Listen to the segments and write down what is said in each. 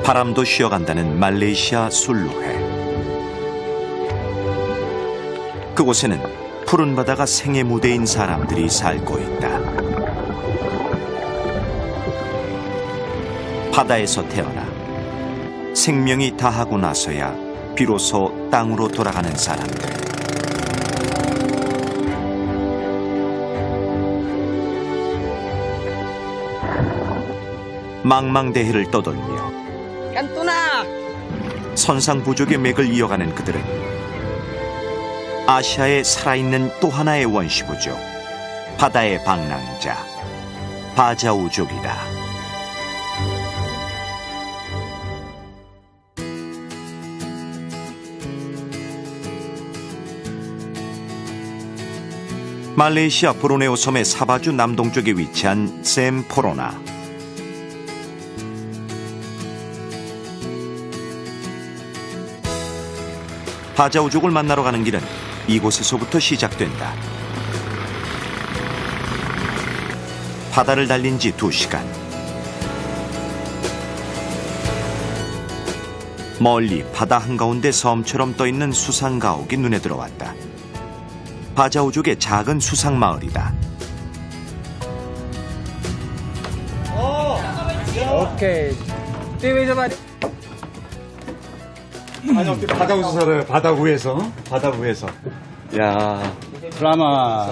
바람도 쉬어간다는 말레이시아 술루회. 그곳에는 푸른 바다가 생의 무대인 사람들이 살고 있다. 바다에서 태어나 생명이 다하고 나서야 비로소 땅으로 돌아가는 사람들. 망망대해를 떠돌며 선상부족의 맥을 이어가는 그들은 아시아의 살아있는 또 하나의 원시부족, 바다의 방랑자, 바자우족이다. 말레이시아 보르네오 섬의 사바주 남동쪽에 위치한 샘포로나. 바자우족을 만나러 가는 길은 이곳에서부터 시작된다. 바다를 달린 지 2시간. 멀리 바다 한가운데 섬처럼 떠있는 수상가옥이 눈에 들어왔다. 바자우족의 작은 수상마을이다. 오케이. 아니 어떻게 바다 위에서 살아요? 바다 위에서? 바다 위에서. 야 드라마.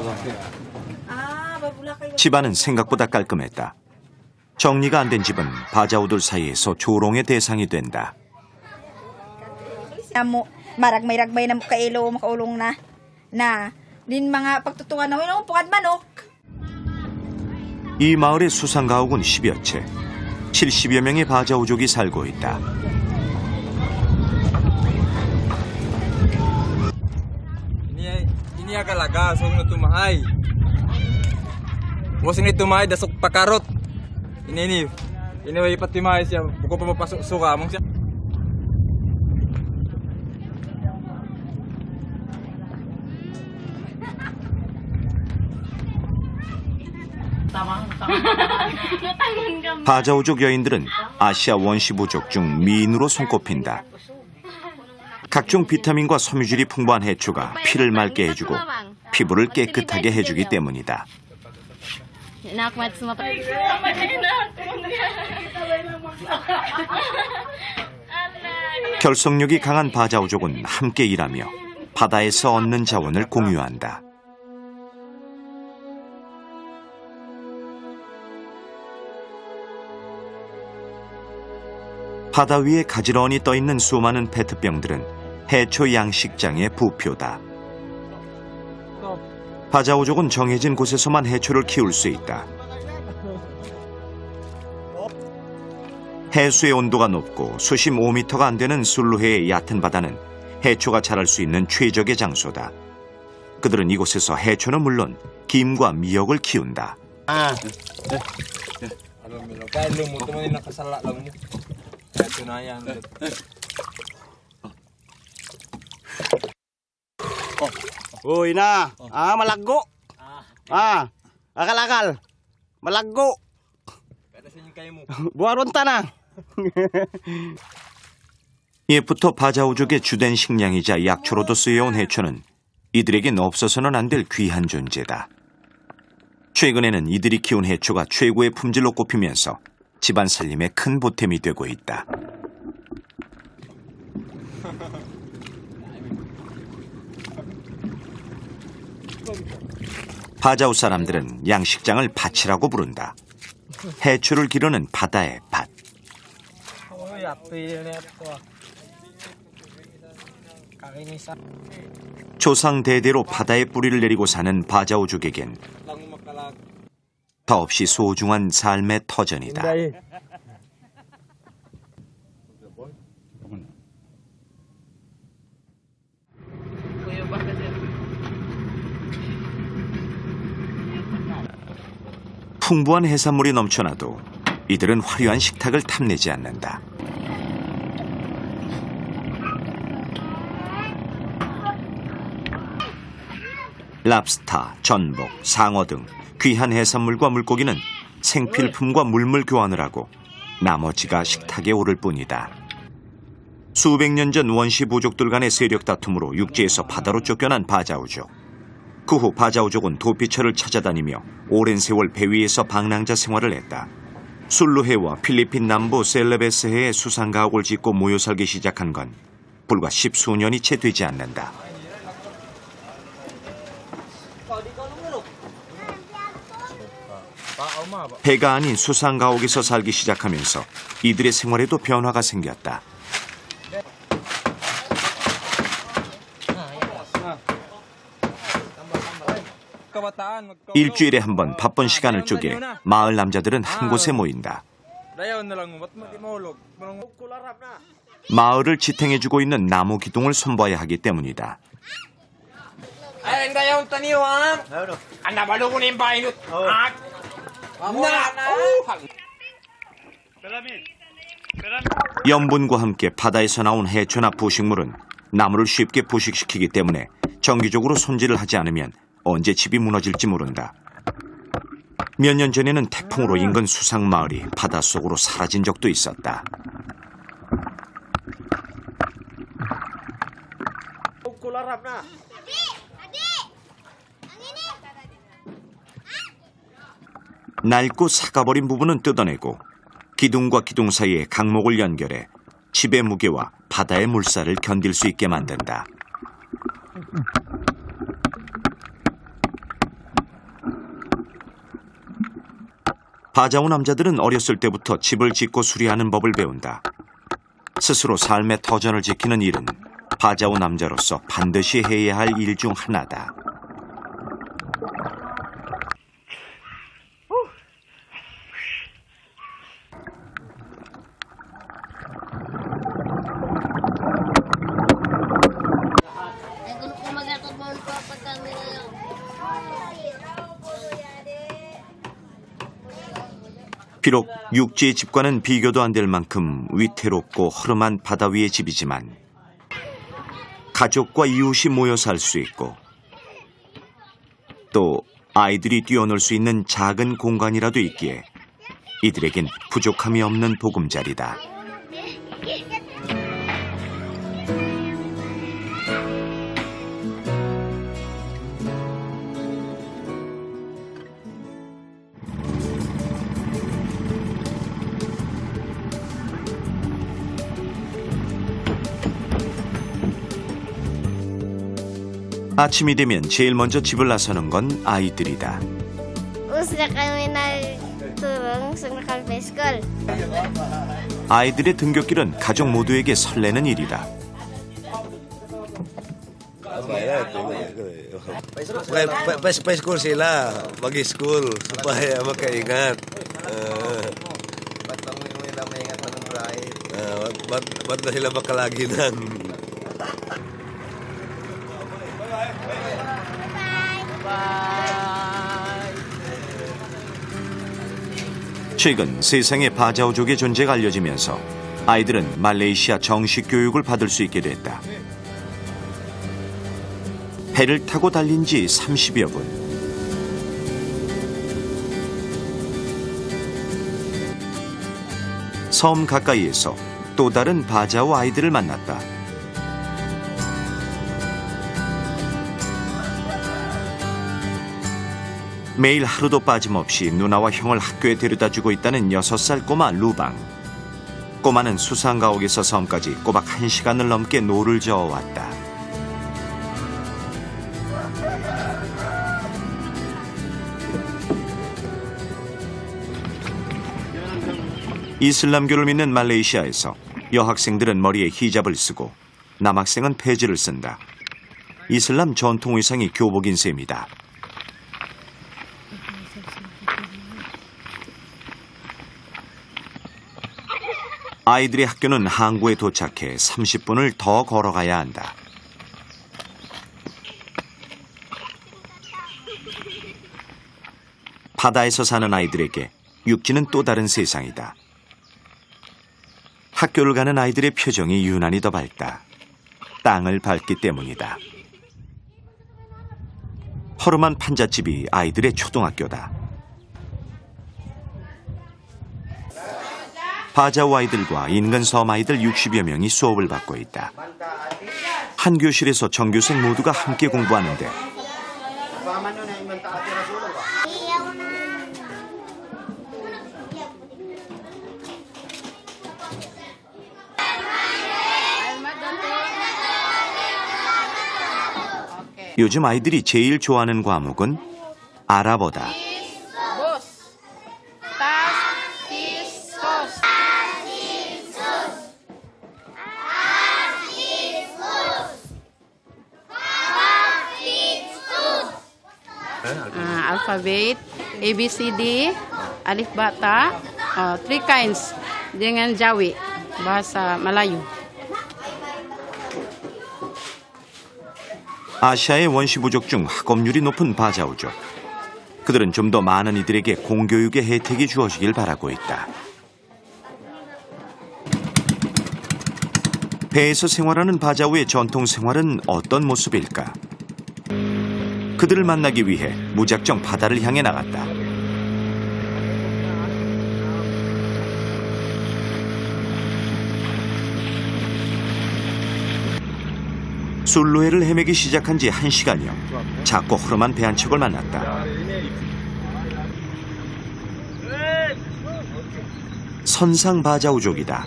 집안은 생각보다 깔끔했다. 정리가 안 된 집은 바자우들 사이에서 조롱의 대상이 된다. Maragmay-ragbay na kailo makaulong na din mga pagtutungan na winong pukad manok. 이 마을의 수상가옥은 10여 채, 70여 명의 바자우족이 살고 있다. Ini akalaga so na tumahay. Boss ni tumahay dasok pakarot. Ini way patimahay siya. Buko pa mapasok suka mong siya. 바자우족 여인들은 아시아 원시부족 중 미인으로 손꼽힌다. 각종 비타민과 섬유질이 풍부한 해초가 피를 맑게 해주고 피부를 깨끗하게 해주기 때문이다. 결속력이 강한 바자우족은 함께 일하며 바다에서 얻는 자원을 공유한다. 바다 위에 가지런히 떠있는 수많은 페트병들은 해초 양식장의 부표다. 바자우족은 정해진 곳에서만 해초를 키울 수 있다. 해수의 온도가 높고 수심 5m가 안 되는 술루해의 얕은 바다는 해초가 자랄 수 있는 최적의 장소다. 그들은 이곳에서 해초는 물론 김과 미역을 키운다. Uy na, malaggo. Akal-akal. Malaggo. 부하론따나. 옛부터 바자우족의 주된 식량이자 약초로도 쓰여온 해초는 이들에겐 없어서는 안 될 귀한 존재다. 최근에는 이들이 키운 해초가 최고의 품질로 꼽히면서 집안 살림에 큰 보탬이 되고 있다. 바자우 사람들은 양식장을 밭이라고 부른다. 해초를 기르는 바다의 밭. 조상 대대로 바다에 뿌리를 내리고 사는 바자우족에겐 더없이 소중한 삶의 터전이다. 풍부한 해산물이 넘쳐나도 이들은 화려한 식탁을 탐내지 않는다. 랍스터, 전복, 상어 등 귀한 해산물과 물고기는 생필품과 물물 교환을 하고 나머지가 식탁에 오를 뿐이다. 수백 년 전 원시 부족들 간의 세력 다툼으로 육지에서 바다로 쫓겨난 바자우족. 그 후 바자우족은 도피처를 찾아다니며 오랜 세월 배 위에서 방랑자 생활을 했다. 술루해와 필리핀 남부 셀레베스해에 수상가옥을 짓고 모여 살기 시작한 건 불과 10수년이 채 되지 않는다. 해가 아닌 수상가옥에서 살기 시작하면서 이들의 생활에도 변화가 생겼다. 일주일에 한 번 바쁜 시간을 쪼개 마을 남자들은 한 곳에 모인다. 마을을 지탱해주고 있는 나무 기둥을 손봐야 하기 때문이다. 염분과 함께 바다에서 나온 해초나 부식물은 나무를 쉽게 부식시키기 때문에 정기적으로 손질을 하지 않으면 언제 집이 무너질지 모른다. 몇 년 전에는 태풍으로 인근 수상마을이 바닷속으로 사라진 적도 있었다. 낡고 삭아버린 부분은 뜯어내고 기둥과 기둥 사이에 강목을 연결해 집의 무게와 바다의 물살을 견딜 수 있게 만든다. 바자우 남자들은 어렸을 때부터 집을 짓고 수리하는 법을 배운다. 스스로 삶의 터전을 지키는 일은 바자우 남자로서 반드시 해야 할 일 중 하나다. 비록 육지의 집과는 비교도 안 될 만큼 위태롭고 허름한 바다 위의 집이지만 가족과 이웃이 모여 살 수 있고 또 아이들이 뛰어놀 수 있는 작은 공간이라도 있기에 이들에겐 부족함이 없는 보금자리다. 아침이 되면 제일 먼저 집을 나서는 건 아이들이다. Usna kami nagturong sa nakal-school. 아이들의 등굣길은 가족 모두에게 설레는 일이다. Pa-school sila, mag-school supaya makaingat. Ba't na sila makalaginan? 최근 세상에 바자우족의 존재가 알려지면서 아이들은 말레이시아 정식 교육을 받을 수 있게 됐다. 배를 타고 달린 지 30여 분. 섬 가까이에서 또 다른 바자우 아이들을 만났다. 매일 하루도 빠짐없이 누나와 형을 학교에 데려다주고 있다는 6살 꼬마 루방. 꼬마는 수상가옥에서 섬까지 꼬박 1시간을 넘게 노를 저어왔다. 이슬람교를 믿는 말레이시아에서 여학생들은 머리에 히잡을 쓰고 남학생은 페지를 쓴다. 이슬람 전통 의상이 교복인 셈이다. 아이들의 학교는 항구에 도착해 30분을 더 걸어가야 한다. 바다에서 사는 아이들에게 육지는 또 다른 세상이다. 학교를 가는 아이들의 표정이 유난히 더 밝다. 땅을 밟기 때문이다. 허름한 판잣집이 아이들의 초등학교다. 바자우 아이들과 인근 섬 아이들 60여 명이 수업을 받고 있다. 한 교실에서 전교생 모두가 함께 공부하는데 요즘 아이들이 제일 좋아하는 과목은 아랍어다. Alfabet ABCD, alif bata, three kinds dengan Jawi, bahasa Melayu. 아시아의 원시 부족 중 학업률이 높은 바자우족. 그들은 좀 더 많은 이들에게 공교육의 혜택이 주어지길 바라고 있다. 배에서 생활하는 바자우의 전통 생활은 어떤 모습일까? 그들을 만나기 위해 무작정 바다를 향해 나갔다. 술로해를 헤매기 시작한 지 1시간여. 작고 허름한 배 한 척을 만났다. 선상 바자우족이다.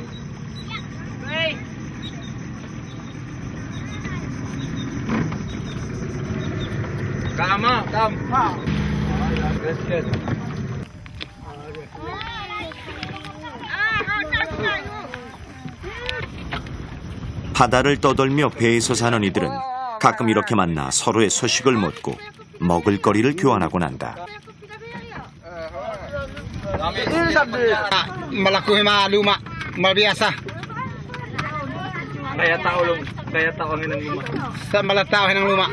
바다를 떠돌며 배에서 사는 이들은 가끔 이렇게 만나 서로의 소식을 묻고 먹을거리를 교환하곤 한다. Malakuhi luma, malbiasa. Kaya tao ang inang luma. Sa malataw ng luma.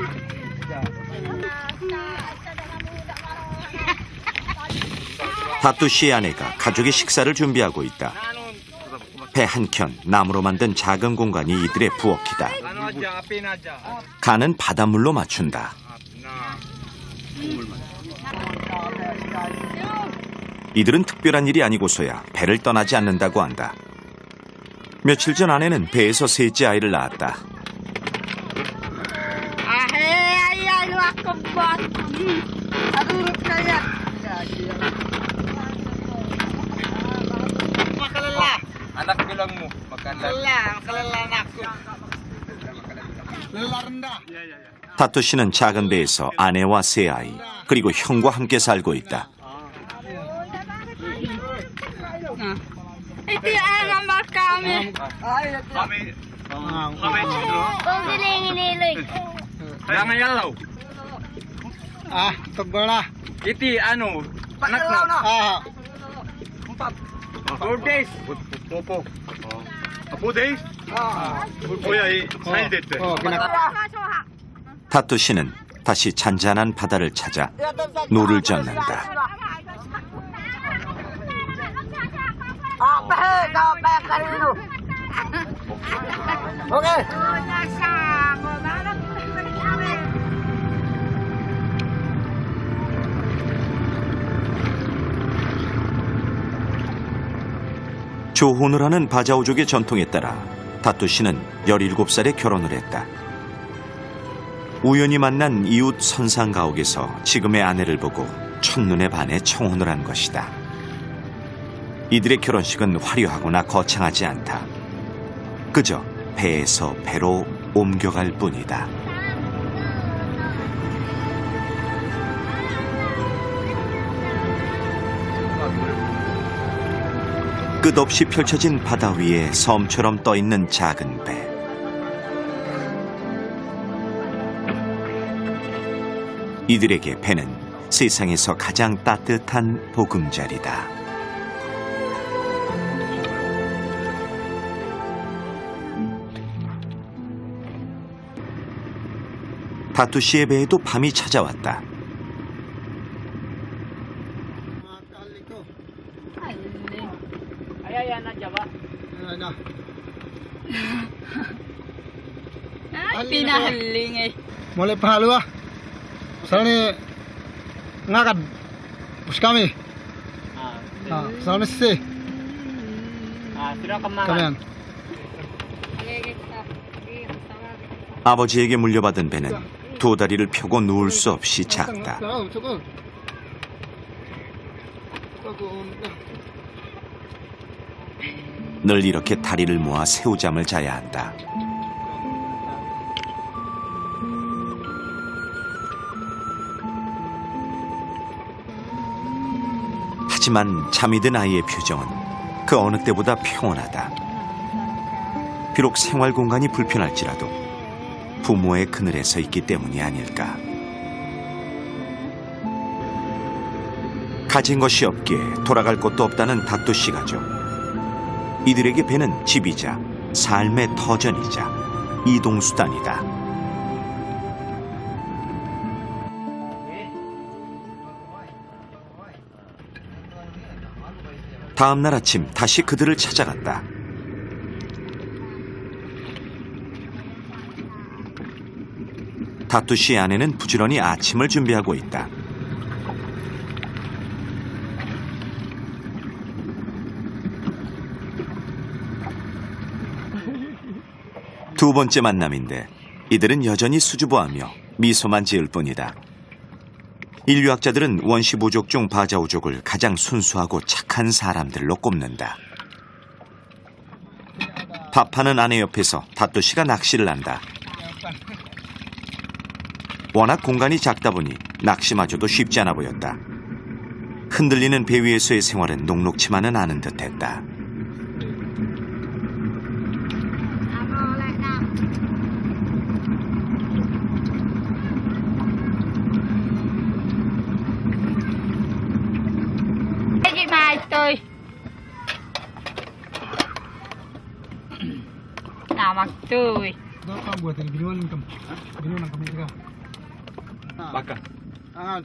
다뚜 씨의 아내가 가족의 식사를 준비하고 있다. 배 한켠 나무로 만든 작은 공간이 이들의 부엌이다. 간은 바닷물로 맞춘다. 이들은 특별한 일이 아니고서야 배를 떠나지 않는다고 한다. 며칠 전 아내는 배에서 셋째 아이를 낳았다. Anak bilang mo, makalala. 다뚜 씨는 작은 배에서 아내와 세 아이, 그리고 형과 함께 살고 있다. Jangan yalaw. Tagbala. Iti ano, anak mo. 4 days. 뽀뽀. 4 days? 고야이 사이 됐대. 다뚜 씨는 다시 잔잔한 바다를 찾아 노를 젓는다. 조혼을 하는 바자우족의 전통에 따라 다뚜 씨는 17살에 결혼을 했다. 우연히 만난 이웃 선상 가옥에서 지금의 아내를 보고 첫눈에 반해 청혼을 한 것이다. 이들의 결혼식은 화려하거나 거창하지 않다. 그저 배에서 배로 옮겨갈 뿐이다. 끝없이 펼쳐진 바다 위에 섬처럼 떠있는 작은 배. 이들에게 배는 세상에서 가장 따뜻한 보금자리다. 다뚜 씨의 배에도 밤이 찾아왔다. Pinahaling eh. Mulai pahalua. Misalnya ngakad bus kami. Misalnya sih. Kamian. 아버지에게 물려받은 배는 두 다리를 펴고 누울 수 없이 작다. 늘 이렇게 다리를 모아 새우잠을 자야 한다. 하지만 잠이 든 아이의 표정은 그 어느 때보다 평온하다. 비록 생활 공간이 불편할지라도 부모의 그늘에 서 있기 때문이 아닐까. 가진 것이 없기에 돌아갈 곳도 없다는 닥도씨 가족. 이들에게 배는 집이자 삶의 터전이자 이동수단이다. 다음 날 아침 다시 그들을 찾아갔다. 다뚜 씨의 아내는 부지런히 아침을 준비하고 있다. 두 번째 만남인데 이들은 여전히 수줍어하며 미소만 지을 뿐이다. 인류학자들은 원시 부족 중 바자우족을 가장 순수하고 착한 사람들로 꼽는다. 밥하는 아내 옆에서 다뚜 씨가 낚시를 한다. 워낙 공간이 작다 보니 낚시마저도 쉽지 않아 보였다. 흔들리는 배 위에서의 생활은 녹록치만은 않은 듯했다.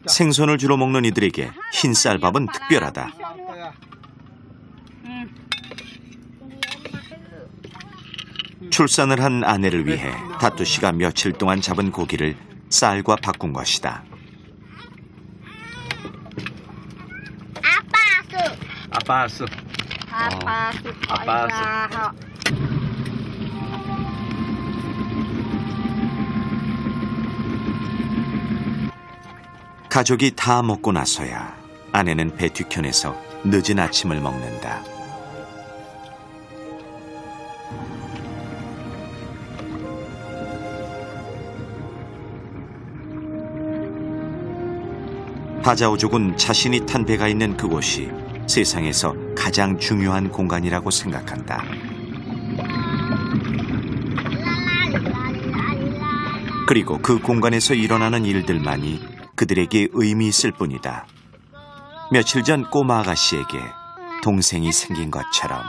생선을 주로 먹는 이들에게 흰쌀밥은 특별하다. 출산을 한 아내를 위해 다뚜 씨가 며칠 동안 잡은 고기를 쌀과 바꾼 것이다. 아빠스. 가족이 다 먹고 나서야 아내는 배 뒤편에서 늦은 아침을 먹는다. 바자우족은 자신이 탄 배가 있는 그곳이 세상에서 가장 중요한 공간이라고 생각한다. 그리고 그 공간에서 일어나는 일들만이 그들에게 의미 있을 뿐이다. 며칠 전 꼬마 아가씨에게 동생이 생긴 것처럼.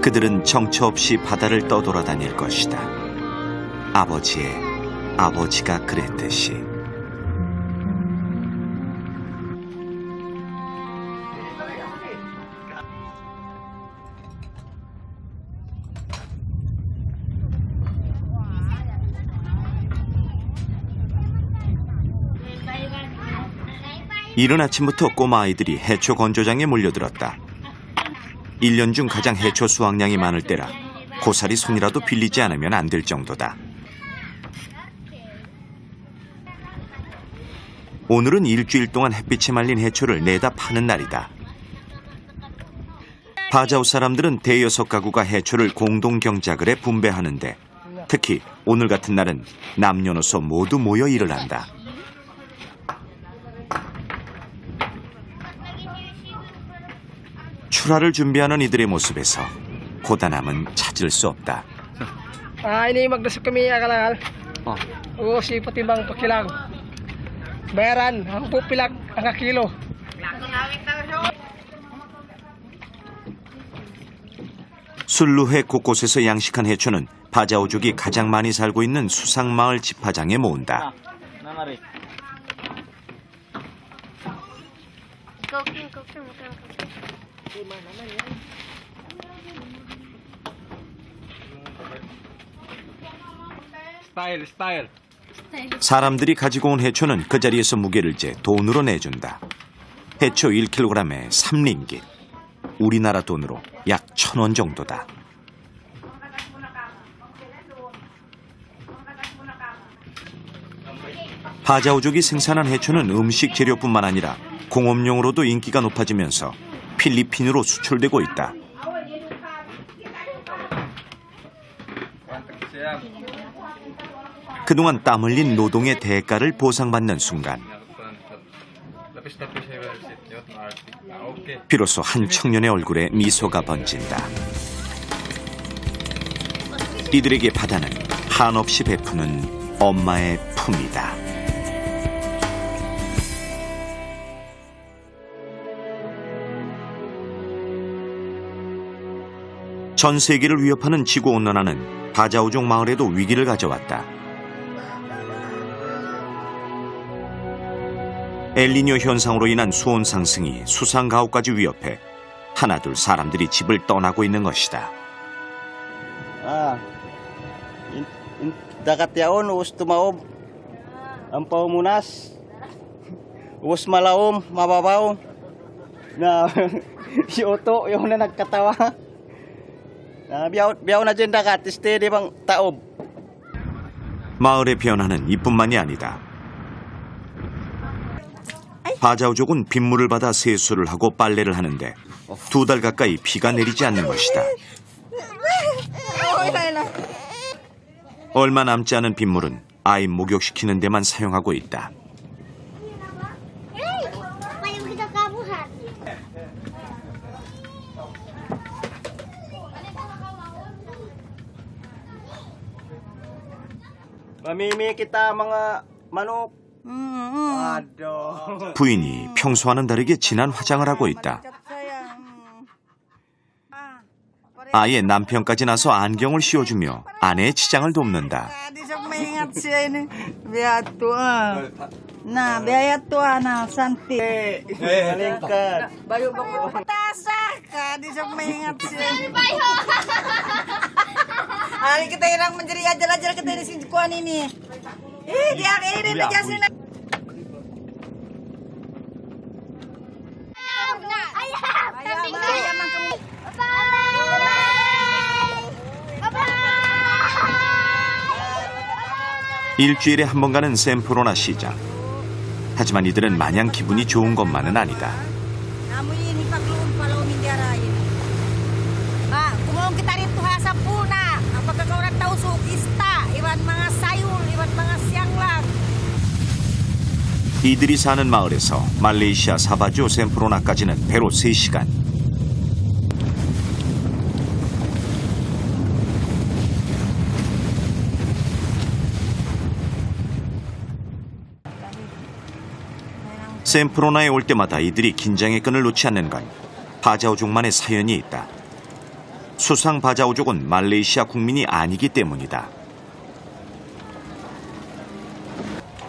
그들은 정처 없이 바다를 떠돌아다닐 것이다. 아버지의 아버지가 그랬듯이. 이른 아침부터 꼬마 아이들이 해초 건조장에 몰려들었다. 1년 중 가장 해초 수확량이 많을 때라 고사리 손이라도 빌리지 않으면 안 될 정도다. 오늘은 일주일 동안 햇빛에 말린 해초를 내다 파는 날이다. 바자우 사람들은 대여섯 가구가 해초를 공동 경작을 해 분배하는데 특히 오늘 같은 날은 남녀노소 모두 모여 일을 한다. 출하를 준비하는 이들의 모습에서 고단함은 찾을 수 없다. Ini magdasok kami akalangal. O si patimbang pakilang. Bayaran ang pupilak ang kilo. 순루회 곳곳에서 양식한 해초는 바자우족이 가장 많이 살고 있는 수상마을 집화장에 모은다. Cooking, makan cooking. Style. 사람들이 가지고 온 해초는 그 자리에서 무게를 재 돈으로 내준다. 해초 1kg에 3링깃. 우리나라 돈으로 약 1,000원 정도다. 바자우족이 생산한 해초는 음식 재료뿐만 아니라 공업용으로도 인기가 높아지면서 필리핀으로 수출되고 있다. 그동안 땀 흘린 노동의 대가를 보상받는 순간 비로소 한 청년의 얼굴에 미소가 번진다. 이들에게 바다는 한없이 베푸는 엄마의 품이다. 전 세계를 위협하는 지구온난화는 바자우족 마을에도 위기를 가져왔다. 엘니뇨 현상으로 인한 수온 상승이 수상 가옥까지 위협해 하나둘 사람들이 집을 떠나고 있는 것이다. Dakat yaon, uus tumaob. Ang paumunas. Uus malaom, mababaw. Na, si Otto, yung na nagkatawa. Biyaw na dyan dakat, steady bang taob. 마을의 변화는 이뿐만이 아니다. 바자우족은 빗물을 받아 세수를 하고 빨래를 하는데 2달 가까이 비가 내리지 않는 것이다. 얼마 남지 않은 빗물은 아이 목욕시키는 데만 사용하고 있다. Paano kita kabuhat? Mamimi kita mga manok. Aduh. 부인이 평소와는 다르게 진한 화장을 하고 있다. 아예 남편까지 나서 안경을 씌워주며 아내의 치장을 돕는다. Malingkad. Hari kita irang menjadi ajar-ajar kita di sini kuan ini. Dia ini najasin. 일주일에 한 번 가는 샘프로나 시장. 하지만 이들은 마냥 기분이 좋은 것만은 아니다. Namun ini paglum kalau mindarain. Kung kita rito ha sa puna, apakah kau orang tahu sukista, iwan mga sayur, iwan mga siang lang. 이들이 사는 마을에서 말레이시아 사바주 샘프로나까지는 배로 3시간. 샘프로나에 올 때마다 이들이 긴장의 끈을 놓지 않는 건 바자우족만의 사연이 있다. 수상 바자우족은 말레이시아 국민이 아니기 때문이다.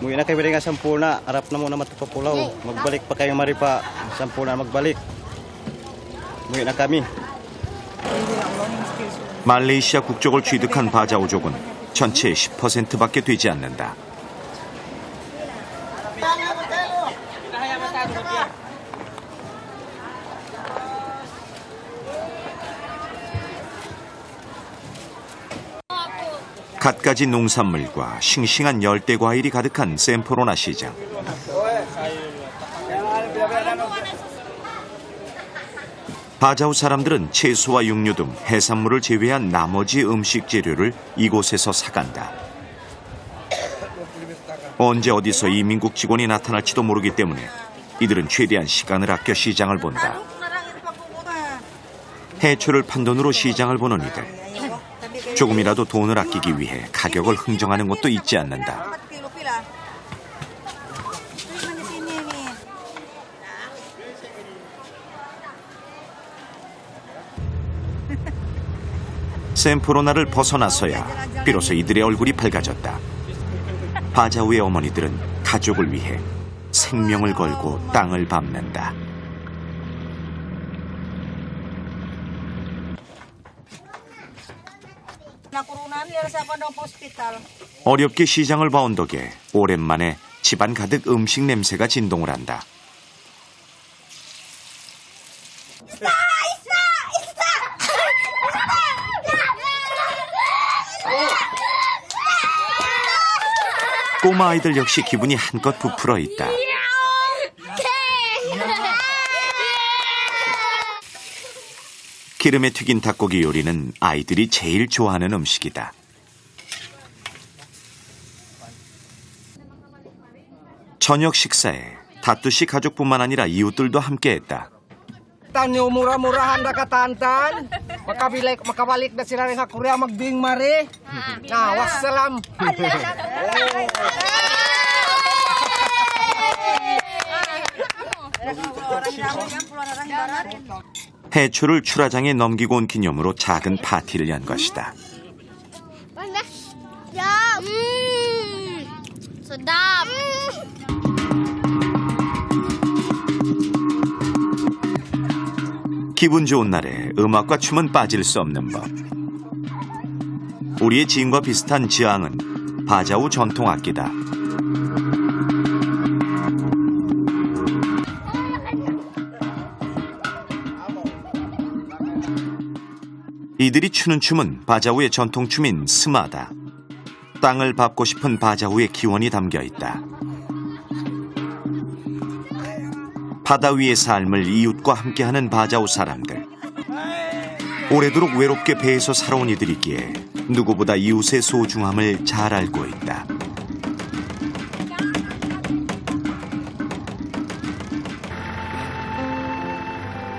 Muwi na kayo nga sampuna. Arap na muna matupapulaw. Magbalik pa kayo maripa. Sampuna magbalik. Muwi na kami. 말레이시아 국적을 취득한 바자우족은 전체의 10%밖에 되지 않는다. 갖가지 농산물과 싱싱한 열대 과일이 가득한 샘프로나 시장. 바자우 사람들은 채소와 육류 등 해산물을 제외한 나머지 음식 재료를 이곳에서 사간다. 언제 어디서 이민국 직원이 나타날지도 모르기 때문에 이들은 최대한 시간을 아껴 시장을 본다. 해초를 판 돈으로 시장을 보는 이들. 조금이라도 돈을 아끼기 위해 가격을 흥정하는 것도 잊지 않는다. 샘프로나를 벗어나서야 비로소 이들의 얼굴이 밝아졌다. 바자우의 어머니들은 가족을 위해 생명을 걸고 땅을 밟는다. Nakurunan nila sa hospital. 어렵게 시장을 봐온 덕에 오랜만에 집안 가득 음식 냄새가 진동을 한다. 꼬마 아이들 역시 기분이 한껏 부풀어 있다. 기름에 튀긴 닭고기 요리는 아이들이 제일 좋아하는 음식이다. 저녁 식사에 다뚜씨 가족뿐만 아니라 이웃들도 함께했다. Tanyo murah-murahan na katantan. Makabalik na sila rin sa Korea magbing mari. Wassalam. 해초를 출하장에 넘기고 온 기념으로 작은 파티를 연 것이다. Ya. Sedap. 기분 좋은 날에 음악과 춤은 빠질 수 없는 법. 우리의 지인과 비슷한 지앙은 바자우 전통 악기다. 이들이 추는 춤은 바자우의 전통춤인 스마다. 땅을 밟고 싶은 바자우의 기원이 담겨 있다. 바다 위의 삶을 이웃과 함께하는 바자우 사람들. 오래도록 외롭게 배에서 살아온 이들이기에 누구보다 이웃의 소중함을 잘 알고 있다.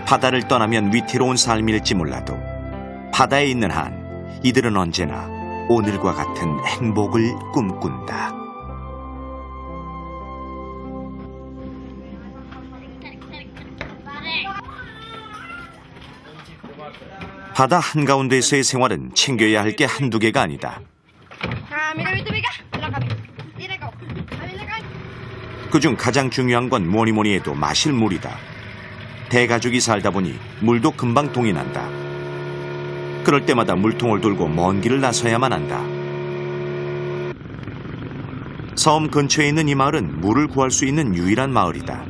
바다를 떠나면 위태로운 삶일지 몰라도 바다에 있는 한 이들은 언제나 오늘과 같은 행복을 꿈꾼다. 바다 한가운데에서의 생활은 챙겨야 할 게 한두 개가 아니다. 그중 가장 중요한 건 뭐니 해도 마실 물이다. 대가족이 살다 보니 물도 금방 동이 난다. 그럴 때마다 물통을 들고 먼 길을 나서야만 한다. 섬 근처에 있는 이 마을은 물을 구할 수 있는 유일한 마을이다.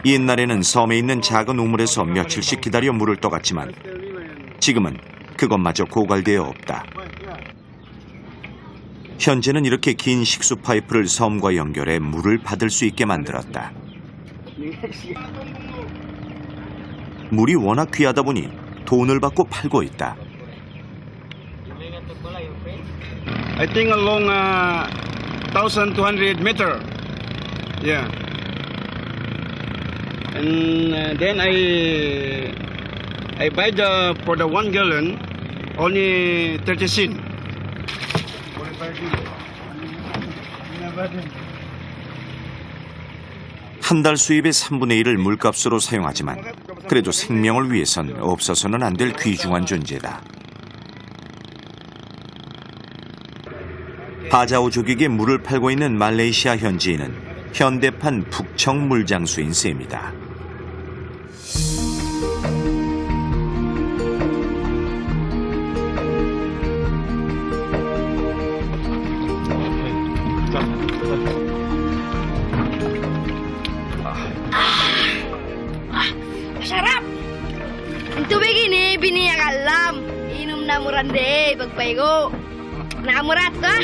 옛날에는 섬에 있는 작은 우물에서 며칠씩 기다려 물을 떠갔지만 지금은 그것마저 고갈되어 없다. 현재는 이렇게 긴 식수 파이프를 섬과 연결해 물을 받을 수 있게 만들었다. 물이 워낙 귀하다 보니 돈을 받고 팔고 있다. I think along 1,200 meter. Yeah. And then I buy for the 1 gallon only 30 cents. 한 달 수입의 3분의 1을 물값으로 사용하지만 그래도 생명을 위해선 없어서는 안 될 귀중한 존재다. 바자우족에게 물을 팔고 있는 말레이시아 현지인은 현대판 북청 물장수인 셈이다. Sarap! Ang tubig ini, biniyak alam. Inom na murande, pagpaigo. Namurat ka?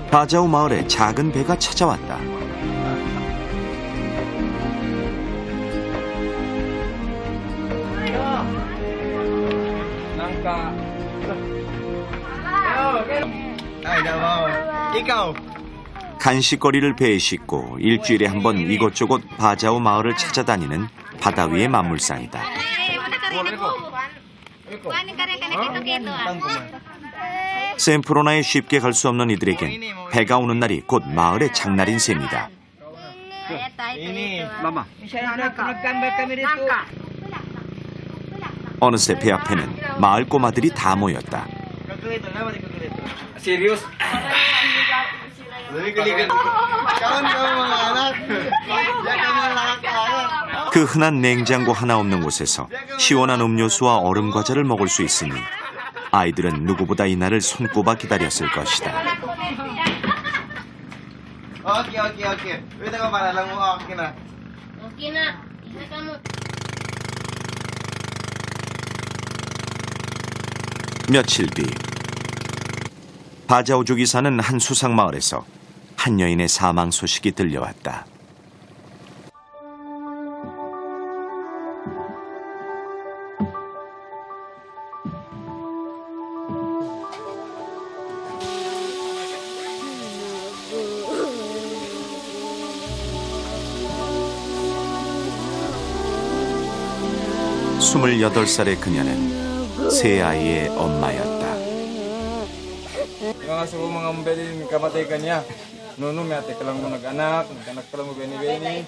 바자우 마을에 작은 배가 찾아왔다. 간식거리를 배에 싣고 일주일에 한 번 이곳저곳 바자우 마을을 찾아다니는 바다 위의 만물상이다. 샘프로나에 쉽게 갈 수 없는 이들에겐 배가 오는 날이 곧 마을의 장날인 셈이다. Mama. 어느새 배 앞에는 마을 꼬마들이 다 모였다. Serius? 그 흔한 냉장고 하나 없는 곳에서 시원한 음료수와 얼음 과자를 먹을 수 있으니 아이들은 누구보다 이날을 손꼽아 기다렸을 것이다. Okay. Wait ka para lang mo okay na. Okay na. Isa ka mo. 며칠 뒤 바자오족이 사는 한 수상 마을에서 한 여인의 사망 소식이 들려왔다. 스물여덟 살의 그녀는 세 아이의 엄마였다. Mga sa mga mabili kamatay ka niya. Nuno, may ate ka lang mo nag-anak ka lang mo beni-beni.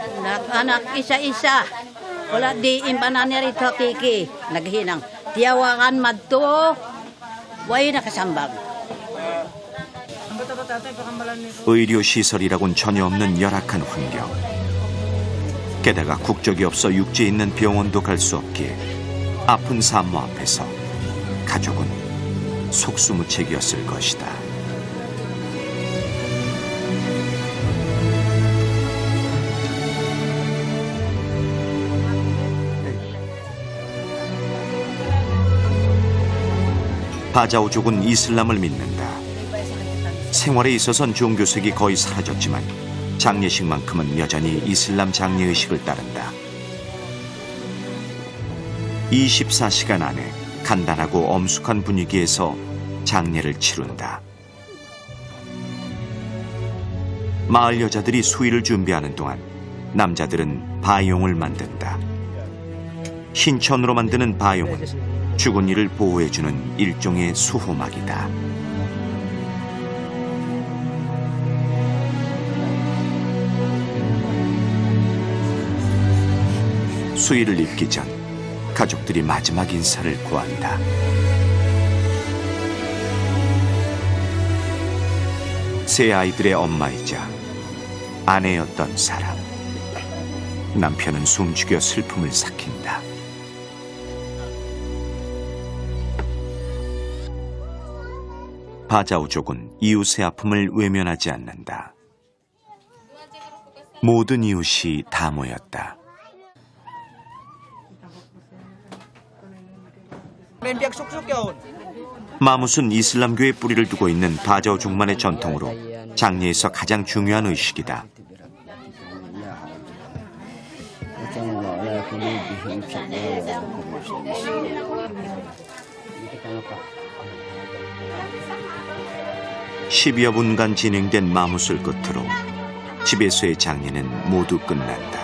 Anak isa-isa. Wala di imbanan niya rito kiki. Naghinang. Tiyawakan madto. Way nakasambag. 의료 시설이라곤 전혀 없는 열악한 환경. 게다가 국적이 없어 육지에 있는 병원도 갈 수 없기에 아픈 산모 앞에서 가족은 속수무책이었을 것이다. 바자오족은 이슬람을 믿는다. 생활에 있어선 종교색이 거의 사라졌지만 장례식만큼은 여전히 이슬람 장례의식을 따른다. 24시간 안에 간단하고 엄숙한 분위기에서 장례를 치룬다. 마을 여자들이 수의를 준비하는 동안 남자들은 바용을 만든다. 흰천으로 만드는 바용은 죽은 이를 보호해주는 일종의 수호막이다. 수의를 입기 전 가족들이 마지막 인사를 구한다. 세 아이들의 엄마이자 아내였던 사람. 남편은 숨죽여 슬픔을 삭힌다. 바자오족은 이웃의 아픔을 외면하지 않는다. 모든 이웃이 다 모였다. 마뭇은 이슬람교의 뿌리를 두고 있는 바자오족만의 전통으로 장례에서 가장 중요한 의식이다. (10여 분간) 진행된 마뭇을 끝으로 집에서의 장례는 모두 끝난다.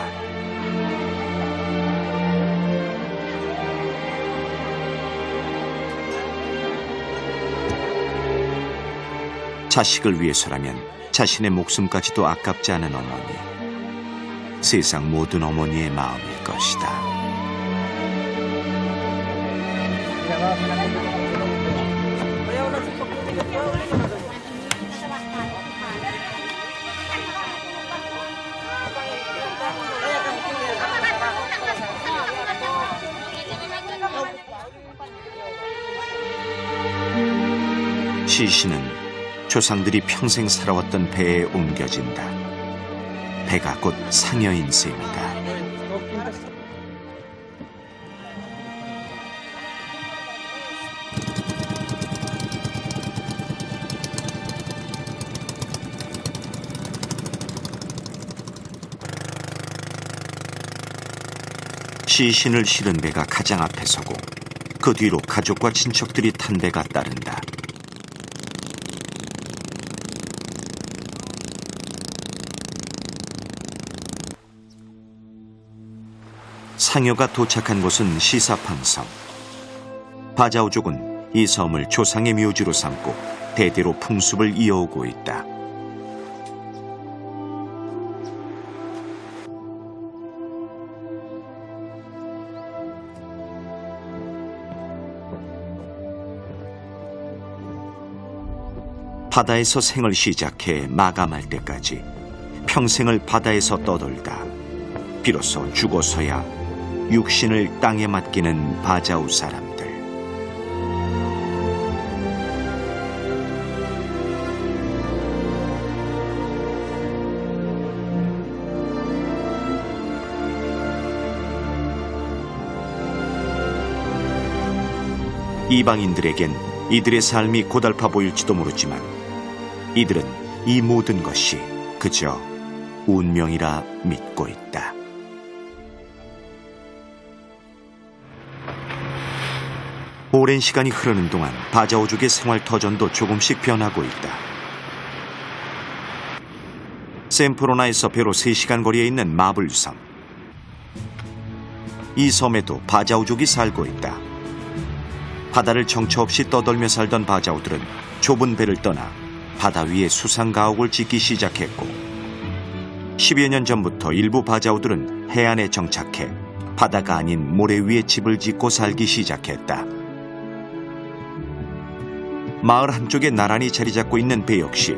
자식을 위해서라면 자신의 목숨까지도 아깝지 않은 어머니. 세상 모든 어머니의 마음일 것이다. 시신은 조상들이 평생 살아왔던 배에 옮겨진다. 배가 곧 상여인 셈이다. 시신을 실은 배가 가장 앞에 서고 그 뒤로 가족과 친척들이 탄 배가 따른다. 상여가 도착한 곳은 시사팡섬. 바자오족은 이 섬을 조상의 묘지로 삼고 대대로 풍습을 이어오고 있다. 바다에서 생을 시작해 마감할 때까지 평생을 바다에서 떠돌다 비로소 죽어서야 육신을 땅에 맡기는 바자우 사람들. 이방인들에겐 이들의 삶이 고달파 보일지도 모르지만 이들은 이 모든 것이 그저 운명이라 믿고 있다. 오랜 시간이 흐르는 동안 바자우족의 생활 터전도 조금씩 변하고 있다. 샘프로나에서 배로 3시간 거리에 있는 마블섬. 이 섬에도 바자우족이 살고 있다. 바다를 정처 없이 떠돌며 살던 바자우들은 좁은 배를 떠나 바다 위에 수상 가옥을 짓기 시작했고 10여 년 전부터 일부 바자우들은 해안에 정착해 바다가 아닌 모래 위에 집을 짓고 살기 시작했다. 마을 한쪽에 나란히 자리 잡고 있는 배 역시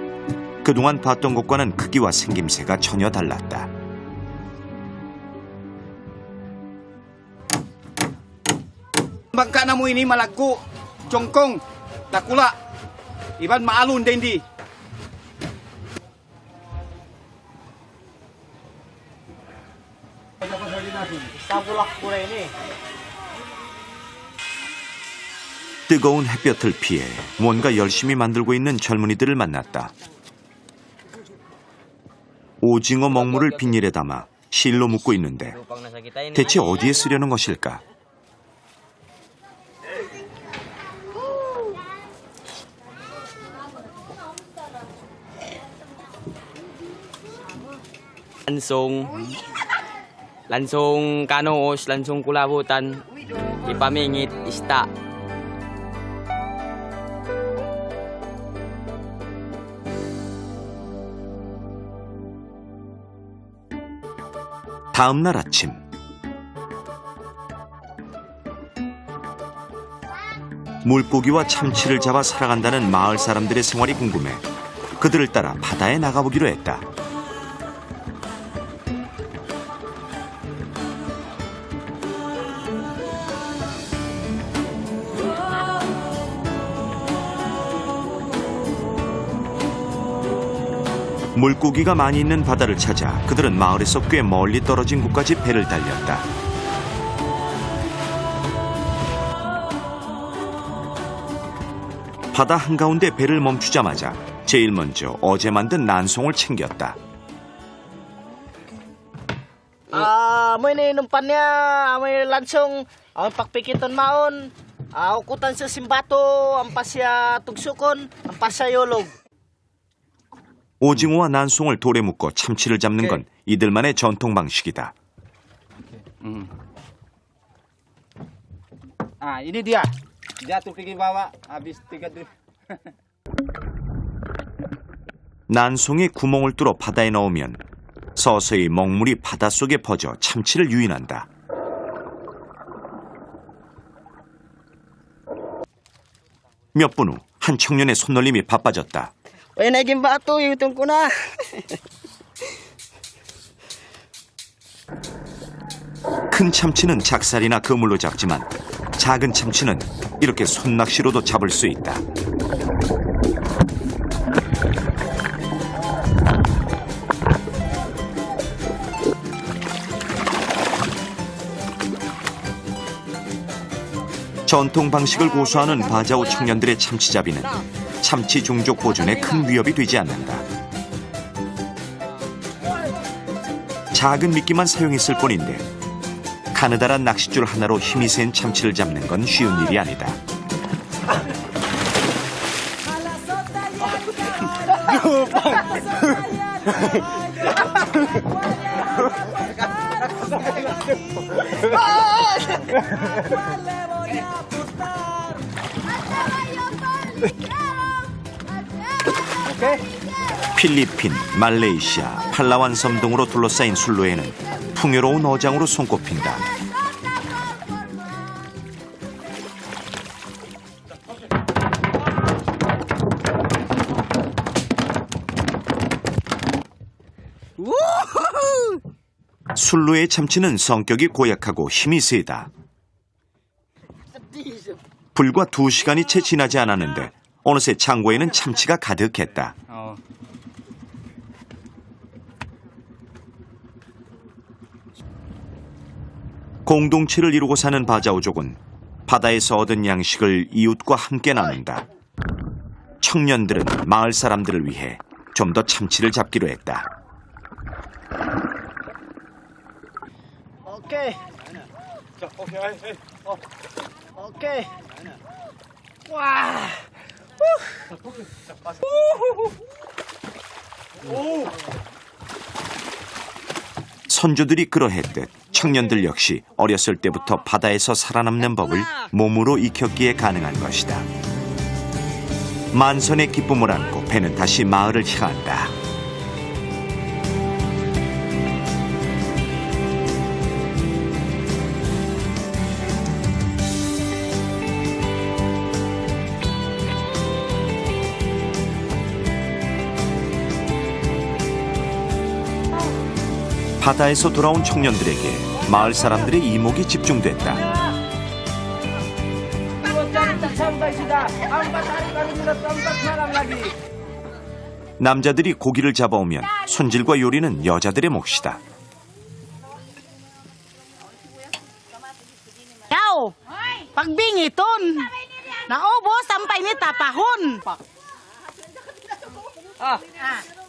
그동안 봤던 것과는 크기와 생김새가 전혀 달랐다. Bangka namu ini malaku, congkong, takula, iban maalun dendi. 뜨거운 햇볕을 피해 뭔가 열심히 만들고 있는 젊은이들을 만났다. 오징어 먹물을 비닐에 담아 실로 묶고 있는데 대체 어디에 쓰려는 것일까? langsung kanoos, langsung kulabutan, ipamingit, ista. 다음 날 아침 물고기와 참치를 잡아 살아간다는 마을 사람들의 생활이 궁금해 그들을 따라 바다에 나가보기로 했다. 물고기가 많이 있는 바다를 찾아 그들은 마을에서 꽤 멀리 떨어진 곳까지 배를 달렸다. 바다 한가운데 배를 멈추자마자 제일 먼저 어제 만든 난송을 챙겼다. Mo ini numpannya, may langsung pakpikiton maon, ukutan sa simbato, ampasya tugsukon, ampasya yolog. 오징어와 난송을 돌에 묶어 참치를 잡는 건 이들만의 전통 방식이다. Ini dia. Jatuh pergi bawa habis 3 난송에 구멍을 뚫어 바다에 넣으면 서서히 먹물이 바닷속에 퍼져 참치를 유인한다. 몇 분 후 한 청년의 손놀림이 바빠졌다. Ay, naging bato, yutong ko na. 큰 참치는 작살이나 그물로 잡지만 작은 참치는 이렇게 손낚시로도 잡을 수 있다. 전통 방식을 고수하는 바자우 청년들의 참치잡이는 참치 종족 보존에 큰 위협이 되지 않는다. 작은 미끼만 사용했을 뿐인데 가느다란 낚싯줄 하나로 힘이 센 참치를 잡는 건 쉬운 일이 아니다. 필리핀, 말레이시아, 팔라완 섬 등으로 둘러싸인 술로에는 풍요로운 어장으로 손꼽힌다. 술로의 참치는 성격이 고약하고 힘이 세다. 불과 2시간이 채 지나지 않았는데 어느새 창고에는 참치가 가득했다. 공동체를 이루고 사는 바자우족은 바다에서 얻은 양식을 이웃과 함께 나눈다. 청년들은 마을 사람들을 위해 좀 더 참치를 잡기로 했다. 오케이. 자, 오케이. 오케이. 와. 선조들이 그러했듯 청년들 역시 어렸을 때부터 바다에서 살아남는 법을 몸으로 익혔기에 가능한 것이다. 만선의 기쁨을 안고 배는 다시 마을을 향한다. 바다에서 돌아온 청년들에게 마을 사람들의 이목이 집중됐다. 남자들이 고기를 잡아오면 손질과 요리는 여자들의 몫이다. Kau, pagbingi ton. Naubos sampai ni tapahon.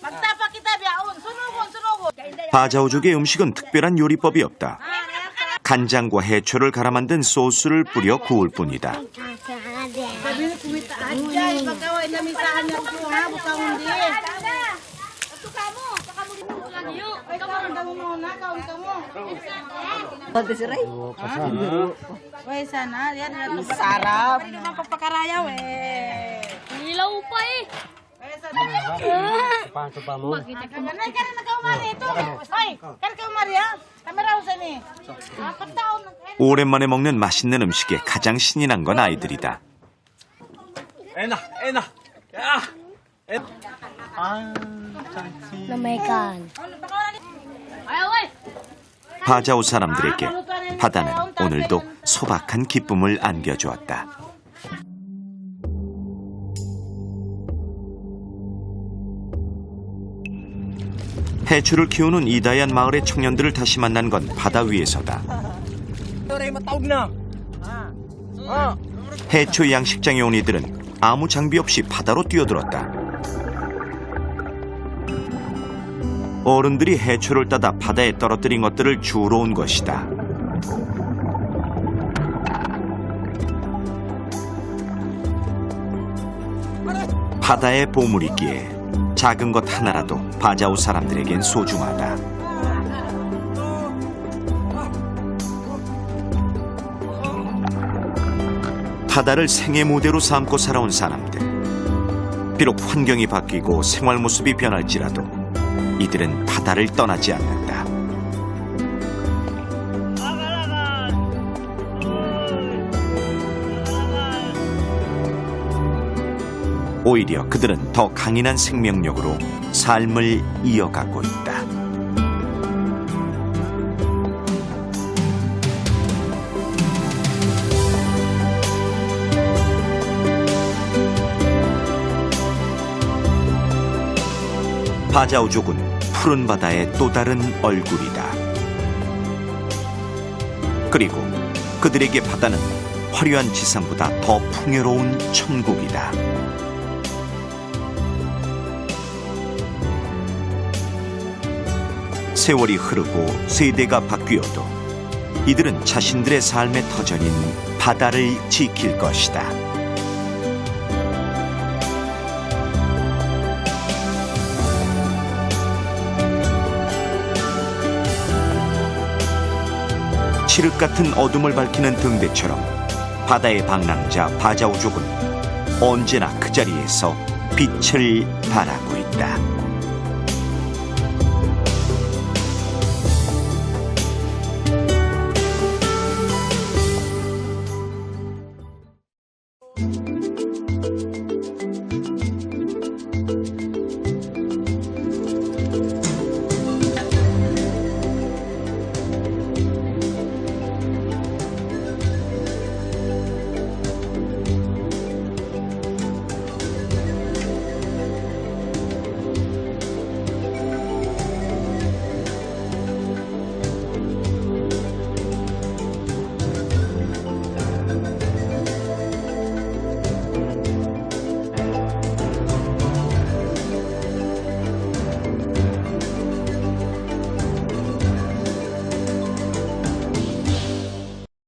Magtapa kita biaon. Sunugon. 바자우족의 음식은 특별한 요리법이 없다. 간장과 해초를 갈아 만든 소스를 뿌려 구울 뿐이다. Sarap. Papakaraya we. Ilaw pa eh. 오랜만에 먹는 맛있는 음식에 가장 신이 난 건 아이들이다. Namekan. 바자우 사람들에게 바다는 오늘도 소박한 기쁨을 안겨주었다. 해초를 키우는 이다얀 마을의 청년들을 다시 만난 건 바다 위에서다. 해초 양식장에 온 이들은 아무 장비 없이 바다로 뛰어들었다. 어른들이 해초를 따다 바다에 떨어뜨린 것들을 주우러 온 것이다. 바다의 보물이기에 작은 것 하나라도 바자우 사람들에겐 소중하다. 바다를 생애 무대로 삼고 살아온 사람들. 비록 환경이 바뀌고 생활 모습이 변할지라도 이들은 바다를 떠나지 않는다. 오히려 그들은 더 강인한 생명력으로 삶을 이어가고 있다. 바자우족은 푸른 바다의 또 다른 얼굴이다. 그리고 그들에게 바다는 화려한 지상보다 더 풍요로운 천국이다. 세월이 흐르고 세대가 바뀌어도 이들은 자신들의 삶의 터전인 바다를 지킬 것이다. 칠흑 같은 어둠을 밝히는 등대처럼 바다의 방랑자 바자우족은 언제나 그 자리에서 빛을 발하고 있다.